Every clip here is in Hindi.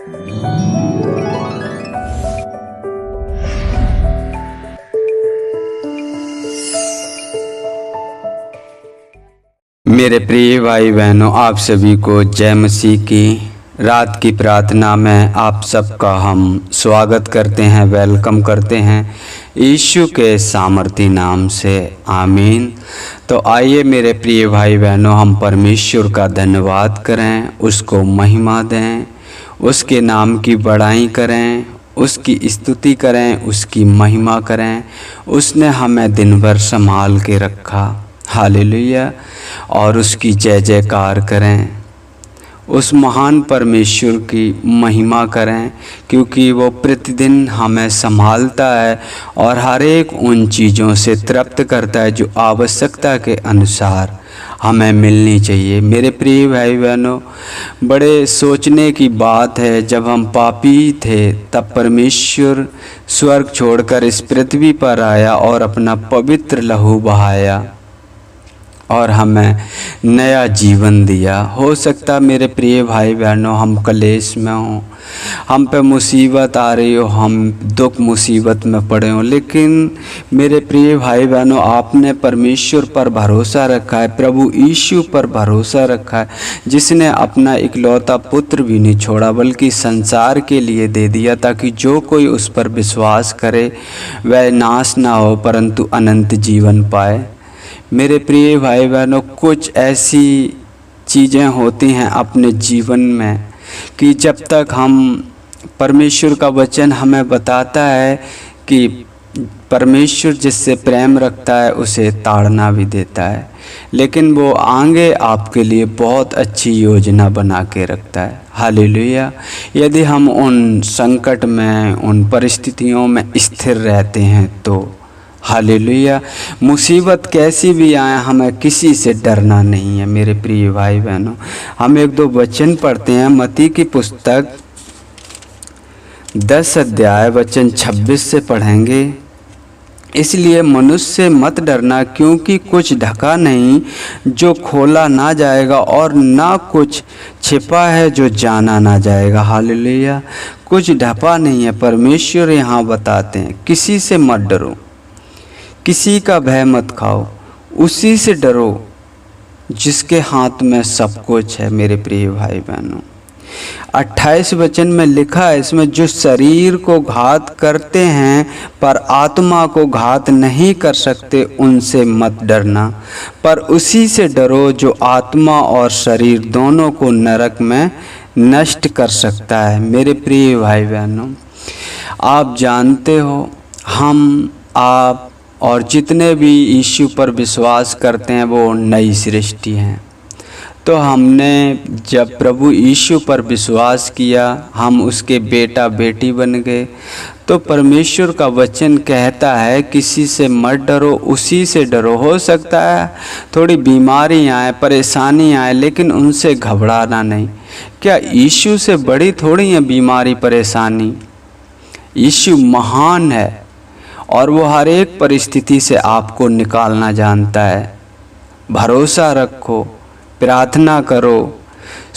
मेरे प्रिय भाई बहनों, आप सभी को जय मसीह की। रात की प्रार्थना में आप सबका हम स्वागत करते हैं, वेलकम करते हैं यीशु के सामर्थी नाम से, आमीन। तो आइए मेरे प्रिय भाई बहनों, हम परमेश्वर का धन्यवाद करें, उसको महिमा दें, उसके नाम की बड़ाई करें, उसकी स्तुति करें, उसकी महिमा करें। उसने हमें दिन भर संभाल के रखा, हालेलुया, और उसकी जय जयकार करें। उस महान परमेश्वर की महिमा करें, क्योंकि वो प्रतिदिन हमें संभालता है और हर एक उन चीज़ों से तृप्त करता है जो आवश्यकता के अनुसार हमें मिलनी चाहिए। मेरे प्रिय भाई बहनों, बड़े सोचने की बात है, जब हम पापी थे तब परमेश्वर स्वर्ग छोड़कर इस पृथ्वी पर आया और अपना पवित्र लहू बहाया और हमें नया जीवन दिया। हो सकता मेरे प्रिय भाई बहनों हम कलेश में हों, हम पे मुसीबत आ रही हो, हम दुख मुसीबत में पड़े हों, लेकिन मेरे प्रिय भाई बहनों आपने परमेश्वर पर भरोसा रखा है, प्रभु यीशु पर भरोसा रखा है, जिसने अपना इकलौता पुत्र भी नहीं छोड़ा बल्कि संसार के लिए दे दिया, ताकि जो कोई उस पर विश्वास करे वह नाश ना हो परंतु अनंत जीवन पाए। मेरे प्रिय भाई बहनों, कुछ ऐसी चीज़ें होती हैं अपने जीवन में कि जब तक हम, परमेश्वर का वचन हमें बताता है कि परमेश्वर जिससे प्रेम रखता है उसे ताड़ना भी देता है, लेकिन वो आगे आपके लिए बहुत अच्छी योजना बना के रखता है, हालेलुया। यदि हम उन संकट में, उन परिस्थितियों में स्थिर रहते हैं तो हालेलुया। मुसीबत कैसी भी आए हमें किसी से डरना नहीं है। मेरे प्रिय भाई बहनों, हम एक दो वचन पढ़ते हैं। मत्ती की पुस्तक 10 अध्याय वचन 26 से पढ़ेंगे। इसलिए मनुष्य से मत डरना, क्योंकि कुछ ढका नहीं जो खोला ना जाएगा और ना कुछ छिपा है जो जाना ना जाएगा। हालेलुया। कुछ ढपा नहीं है, परमेश्वर यहाँ बताते हैं किसी से मत डरो, किसी का भय मत खाओ, उसी से डरो जिसके हाथ में सब कुछ है। मेरे प्रिय भाई बहनों, 28 वचन में लिखा है इसमें, जो शरीर को घात करते हैं पर आत्मा को घात नहीं कर सकते, उनसे मत डरना, पर उसी से डरो जो आत्मा और शरीर दोनों को नरक में नष्ट कर सकता है। मेरे प्रिय भाई बहनों, आप जानते हो, हम, आप और जितने भी यीशु पर विश्वास करते हैं वो नई सृष्टि हैं। तो हमने जब प्रभु यीशु पर विश्वास किया, हम उसके बेटा बेटी बन गए। तो परमेश्वर का वचन कहता है किसी से मत डरो, उसी से डरो। हो सकता है थोड़ी बीमारी आए, परेशानी आए, लेकिन उनसे घबराना नहीं। क्या यीशु से बड़ी थोड़ी है बीमारी परेशानी? यीशु महान है और वो हर एक परिस्थिति से आपको निकालना जानता है। भरोसा रखो, प्रार्थना करो,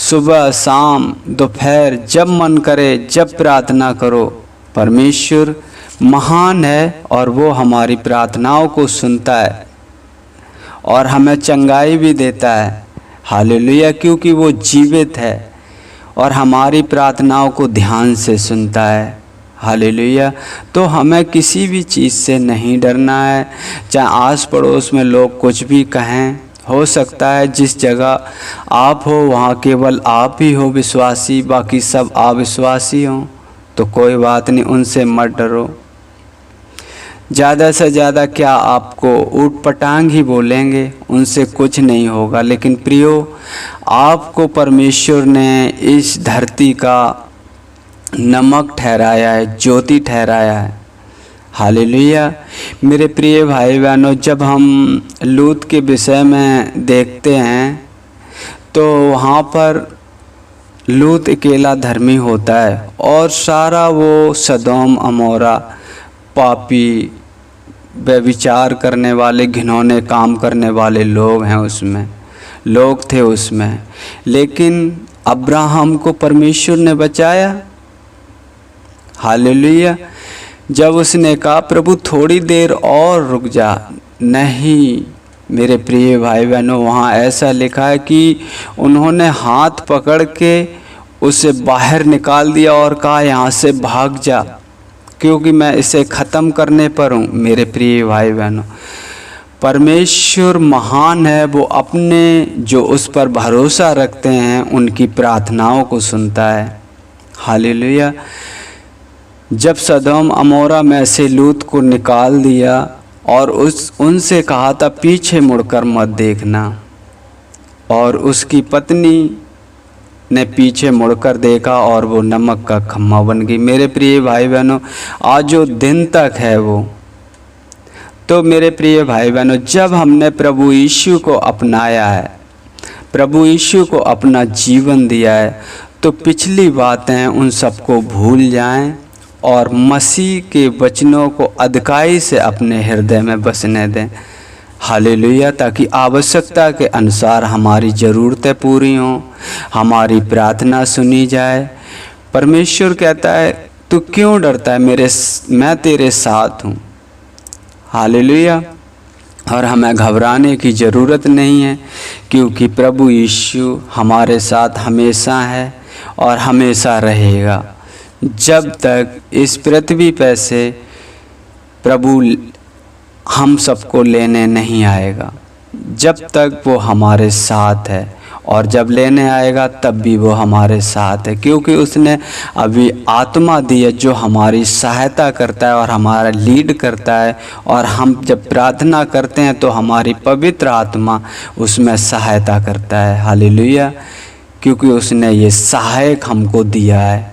सुबह शाम दोपहर जब मन करे जब प्रार्थना करो। परमेश्वर महान है और वो हमारी प्रार्थनाओं को सुनता है और हमें चंगाई भी देता है, हालेलुया, क्योंकि वो जीवित है और हमारी प्रार्थनाओं को ध्यान से सुनता है, हालेलुया। तो हमें किसी भी चीज़ से नहीं डरना है, चाहे आस पड़ोस में लोग कुछ भी कहें। हो सकता है जिस जगह आप हो वहाँ केवल आप ही हो विश्वासी, बाकी सब अविश्वासी हों, तो कोई बात नहीं, उनसे मत डरो। ज़्यादा से ज़्यादा क्या आपको ऊट पटांग ही बोलेंगे, उनसे कुछ नहीं होगा। लेकिन प्रियो, आपको परमेश्वर ने इस धरती का नमक ठहराया है, ज्योति ठहराया है, हालेलुया। मेरे प्रिय भाई बहनों, जब हम लूत के विषय में देखते हैं तो वहाँ पर लूत अकेला धर्मी होता है और सारा वो सदोम अमोरा पापी, व्यभिचार करने वाले, घिनौने काम करने वाले लोग हैं, उसमें लोग थे उसमें। लेकिन अब्राहम को परमेश्वर ने बचाया, हालेलुया। जब उसने कहा प्रभु थोड़ी देर और रुक जा, नहीं मेरे प्रिय भाई बहनों, वहाँ ऐसा लिखा है कि उन्होंने हाथ पकड़ के उसे बाहर निकाल दिया और कहा यहाँ से भाग जा, क्योंकि मैं इसे ख़त्म करने पर हूँ। मेरे प्रिय भाई बहनों, परमेश्वर महान है, वो अपने जो उस पर भरोसा रखते हैं उनकी प्रार्थनाओं को सुनता है। हालेलुया। जब सदोम अमोरा में से लूत को निकाल दिया और उनसे कहा था पीछे मुड़कर मत देखना, और उसकी पत्नी ने पीछे मुड़कर देखा और वो नमक का खम्मा बन गई। मेरे प्रिय भाई बहनों, आज जो दिन तक है वो, तो मेरे प्रिय भाई बहनों, जब हमने प्रभु यीशु को अपनाया है, प्रभु यीशु को अपना जीवन दिया है, तो पिछली बातें उन सबको भूल जाएं और मसीह के वचनों को अधिकाई से अपने हृदय में बसने दें। हालेलुया। ताकि आवश्यकता के अनुसार हमारी ज़रूरतें पूरी हों, हमारी प्रार्थना सुनी जाए। परमेश्वर कहता है तू क्यों डरता है, मैं तेरे साथ हूँ। हालेलुया। और हमें घबराने की ज़रूरत नहीं है, क्योंकि प्रभु यीशु हमारे साथ हमेशा है और हमेशा रहेगा। जब तक इस पृथ्वी पर से प्रभु हम सबको लेने नहीं आएगा, जब तक वो हमारे साथ है, और जब लेने आएगा तब भी वो हमारे साथ है, क्योंकि उसने अभी आत्मा दी है जो हमारी सहायता करता है और हमारा लीड करता है। और हम जब प्रार्थना करते हैं तो हमारी पवित्र आत्मा उसमें सहायता करता है। हालेलुया। क्योंकि उसने ये सहायक हमको दिया है।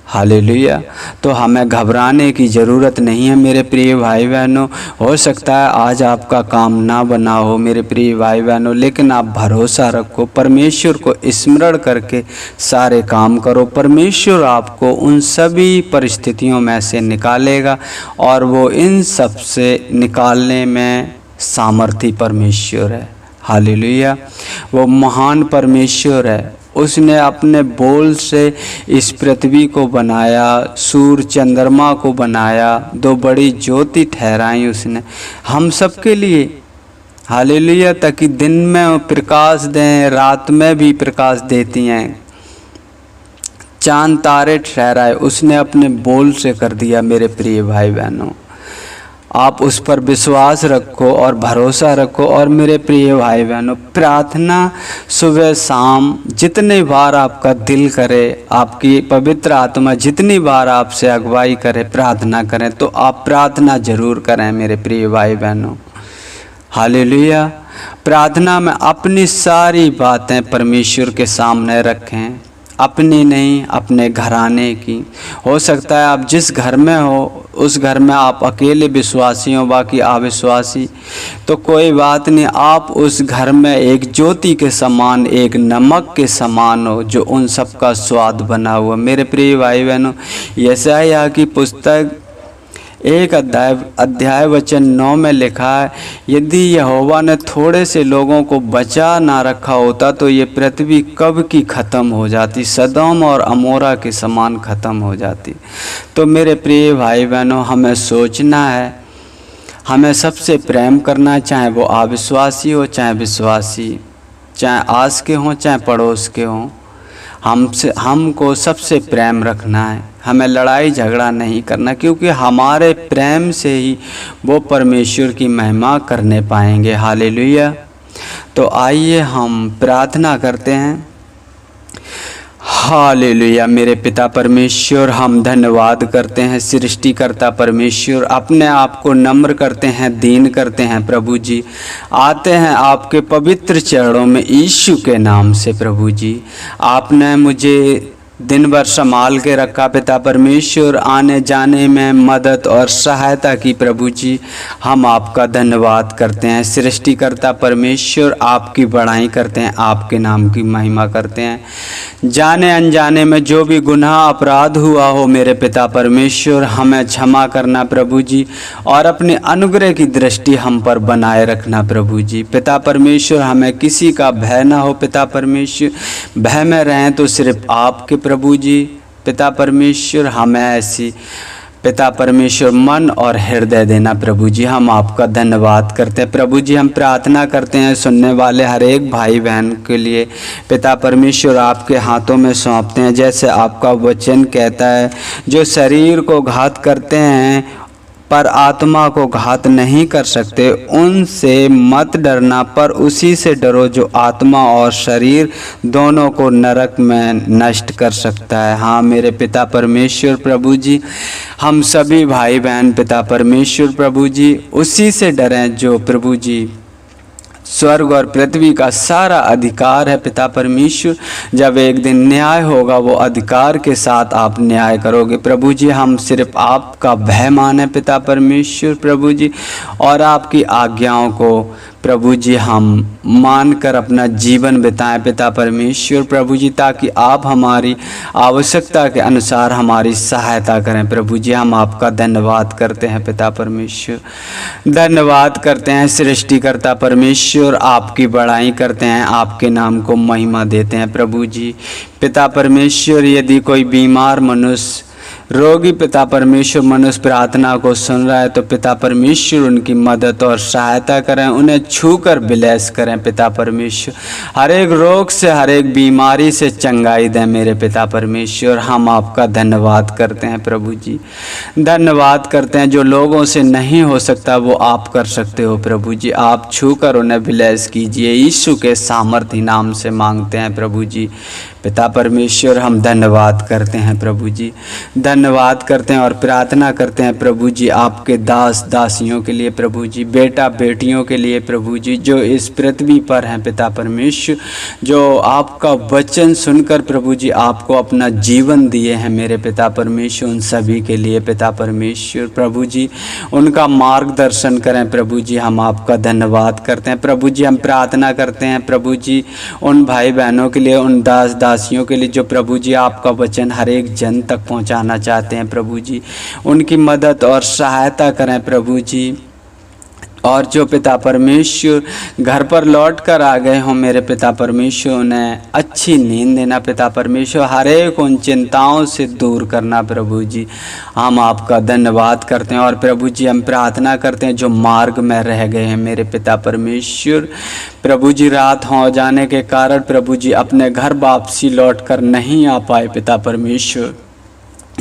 हालेलुया। तो हमें घबराने की ज़रूरत नहीं है मेरे प्रिय भाई बहनों। हो सकता है आज आपका काम ना बना हो मेरे प्रिय भाई बहनों, लेकिन आप भरोसा रखो, परमेश्वर को स्मरण करके सारे काम करो। परमेश्वर आपको उन सभी परिस्थितियों में से निकालेगा, और वो इन सब से निकालने में सामर्थी परमेश्वर है। हालेलुया। वो महान परमेश्वर है। उसने अपने बोल से इस पृथ्वी को बनाया, सूर्य चंद्रमा को बनाया, दो बड़ी ज्योति ठहराई उसने हम सब के लिए। हालेलुया। ताकि दिन में प्रकाश दें, रात में भी प्रकाश देती हैं। चांद तारे ठहराए उसने अपने बोल से कर दिया। मेरे प्रिय भाई बहनों, आप उस पर विश्वास रखो और भरोसा रखो। और मेरे प्रिय भाई बहनों, प्रार्थना सुबह शाम जितने बार आपका दिल करे, आपकी पवित्र आत्मा जितनी बार आपसे अगुवाई करे, प्रार्थना करें, तो आप प्रार्थना जरूर करें मेरे प्रिय भाई बहनों। हालेलुया। प्रार्थना में अपनी सारी बातें परमेश्वर के सामने रखें, अपनी नहीं, अपने घराने की। हो सकता है आप जिस घर में हो उस घर में आप अकेले विश्वासी हो, बाकी अविश्वासी, तो कोई बात नहीं। आप उस घर में एक ज्योति के समान, एक नमक के समान हो जो उन सब का स्वाद बना हुआ। मेरे प्रिय भाई बहनों, यशायाह की पुस्तक 1 अध्याय वचन 9 में लिखा है, यदि यहोवा ने थोड़े से लोगों को बचा ना रखा होता तो ये पृथ्वी कब की ख़त्म हो जाती, सदोम और अमोरा के समान ख़त्म हो जाती। तो मेरे प्रिय भाई बहनों, हमें सोचना है, हमें सबसे प्रेम करना, चाहे वो अविश्वासी हो चाहे विश्वासी, चाहे आस के हों चाहे पड़ोस के हों। हमको सबसे प्रेम रखना है, हमें लड़ाई झगड़ा नहीं करना, क्योंकि हमारे प्रेम से ही वो परमेश्वर की महिमा करने पाएंगे। हालेलुया। तो आइए हम प्रार्थना करते हैं। हालेलुया। मेरे पिता परमेश्वर, हम धन्यवाद करते हैं सृष्टिकर्ता परमेश्वर, अपने आप को नम्र करते हैं, दीन करते हैं प्रभु जी। आते हैं आपके पवित्र चरणों में यीशु के नाम से। प्रभु जी, आपने मुझे दिन भर संभाल के रखा पिता परमेश्वर, आने जाने में मदद और सहायता की प्रभु जी। हम आपका धन्यवाद करते हैं सृष्टिकर्ता परमेश्वर, आपकी बड़ाई करते हैं, आपके नाम की महिमा करते हैं। जाने अनजाने में जो भी गुनाह अपराध हुआ हो मेरे पिता परमेश्वर, हमें क्षमा करना प्रभु जी, और अपने अनुग्रह की दृष्टि हम पर बनाए रखना प्रभु जी। पिता परमेश्वर, हमें किसी का भय ना हो पिता परमेश्वर, भय में रहें तो सिर्फ आपके प्रभु जी। पिता परमेश्वर हमें ऐसी पिता परमेश्वर मन और हृदय देना। प्रभु जी हम आपका धन्यवाद करते हैं। प्रभु जी हम प्रार्थना करते हैं सुनने वाले हर एक भाई बहन के लिए पिता परमेश्वर आपके हाथों में सौंपते हैं। जैसे आपका वचन कहता है, जो शरीर को घात करते हैं पर आत्मा को घात नहीं कर सकते, उनसे मत डरना, पर उसी से डरो जो आत्मा और शरीर दोनों को नरक में नष्ट कर सकता है। हाँ मेरे पिता परमेश्वर प्रभु जी, हम सभी भाई बहन पिता परमेश्वर प्रभु जी उसी से डरें जो प्रभु जी स्वर्ग और पृथ्वी का सारा अधिकार है। पिता परमेश्वर जब एक दिन न्याय होगा, वो अधिकार के साथ आप न्याय करोगे। प्रभु जी हम सिर्फ आपका भय माने पिता परमेश्वर प्रभु जी, और आपकी आज्ञाओं को प्रभु जी हम मानकर अपना जीवन बिताएं पिता परमेश्वर प्रभु जी, ताकि आप हमारी आवश्यकता के अनुसार हमारी सहायता करें। प्रभु जी हम आपका धन्यवाद करते हैं पिता परमेश्वर, धन्यवाद करते हैं सृष्टिकर्ता परमेश्वर, आपकी बड़ाई करते हैं, आपके नाम को महिमा देते हैं। प्रभु जी पिता परमेश्वर यदि कोई बीमार मनुष्य रोगी पिता परमेश्वर मनुष्य प्रार्थना को सुन रहा है, तो पिता परमेश्वर उनकी मदद और सहायता करें, उन्हें छूकर ब्लेस करें पिता परमेश्वर, हर एक रोग से हर एक बीमारी से चंगाई दें मेरे पिता परमेश्वर। हम आपका धन्यवाद करते हैं प्रभु जी, धन्यवाद करते हैं जो लोगों से नहीं हो सकता वो आप कर सकते हो प्रभु जी, आप छूकर उन्हें ब्लेस कीजिए। यीशु के सामर्थी नाम से मांगते हैं प्रभु जी पिता परमेश्वर, हम धन्यवाद करते हैं प्रभु जी, धन्यवाद करते हैं और प्रार्थना करते हैं प्रभु जी आपके दास दासियों के लिए प्रभु जी, बेटा बेटियों के लिए प्रभु जी, जो इस पृथ्वी पर हैं पिता परमेश्वर, जो आपका वचन सुनकर प्रभु जी आपको अपना जीवन दिए हैं मेरे पिता परमेश्वर, उन सभी के लिए पिता परमेश्वर प्रभु जी उनका मार्गदर्शन करें प्रभु जी। हम आपका धन्यवाद करते हैं प्रभु जी, हम प्रार्थना करते हैं प्रभु जी उन भाई बहनों के लिए, उन दास दासियों के लिए जो प्रभु जी आपका वचन हर एक जन तक पहुंचाना चाहते हैं प्रभु जी, उनकी मदद और सहायता करें प्रभु जी। और जो पिता परमेश्वर घर पर लौट कर आ गए हों मेरे पिता परमेश्वर, उन्हें अच्छी नींद देना पिता परमेश्वर, हर एक उन चिंताओं से दूर करना प्रभु जी। हम आपका धन्यवाद करते हैं और प्रभु जी हम प्रार्थना करते हैं जो मार्ग में रह गए हैं मेरे पिता परमेश्वर प्रभु जी, रात हो जाने के कारण प्रभु जी अपने घर वापसी लौट कर नहीं आ पाए पिता परमेश्वर,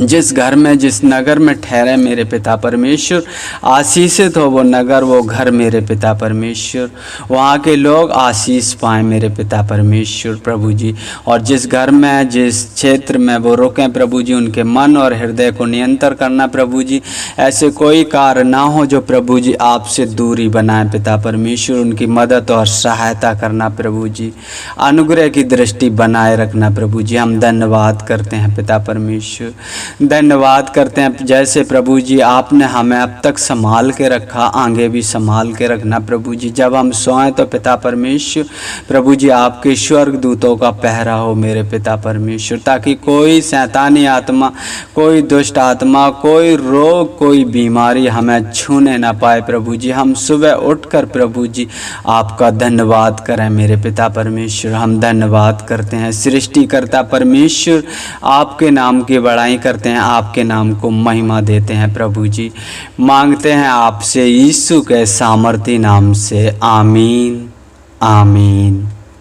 जिस घर में जिस नगर में ठहरे मेरे पिता परमेश्वर, आशीषित हो वो नगर वो घर मेरे पिता परमेश्वर, वहाँ के लोग आशीष पाएँ मेरे पिता परमेश्वर प्रभु जी। और जिस घर में जिस क्षेत्र में वो रुकें प्रभु जी, उनके मन और हृदय को नियंत्रण करना प्रभु जी, ऐसे कोई कार्य ना हो जो प्रभु जी आपसे दूरी बनाए पिता परमेश्वर, उनकी मदद और सहायता करना प्रभु जी, अनुग्रह की दृष्टि बनाए रखना प्रभु जी। हम धन्यवाद करते हैं पिता परमेश्वर, धन्यवाद करते हैं जैसे प्रभु जी आपने हमें अब तक संभाल के रखा, आगे भी संभाल के रखना प्रभु जी। जब हम सोएं तो पिता परमेश्वर प्रभु जी आपके स्वर्ग दूतों का पहरा हो मेरे पिता परमेश्वर, ताकि कोई शैतानी आत्मा, कोई दुष्ट आत्मा, कोई रोग, कोई बीमारी हमें छूने ना पाए प्रभु जी। हम सुबह उठकर प्रभु जी आपका धन्यवाद करें मेरे पिता परमेश्वर, हम धन्यवाद करते हैं सृष्टिकर्ता परमेश्वर, आपके नाम की बड़ाई करते हैं, आपके नाम को महिमा देते हैं प्रभु जी। मांगते हैं आपसे यीशु के सामर्थी नाम से, आमीन आमीन।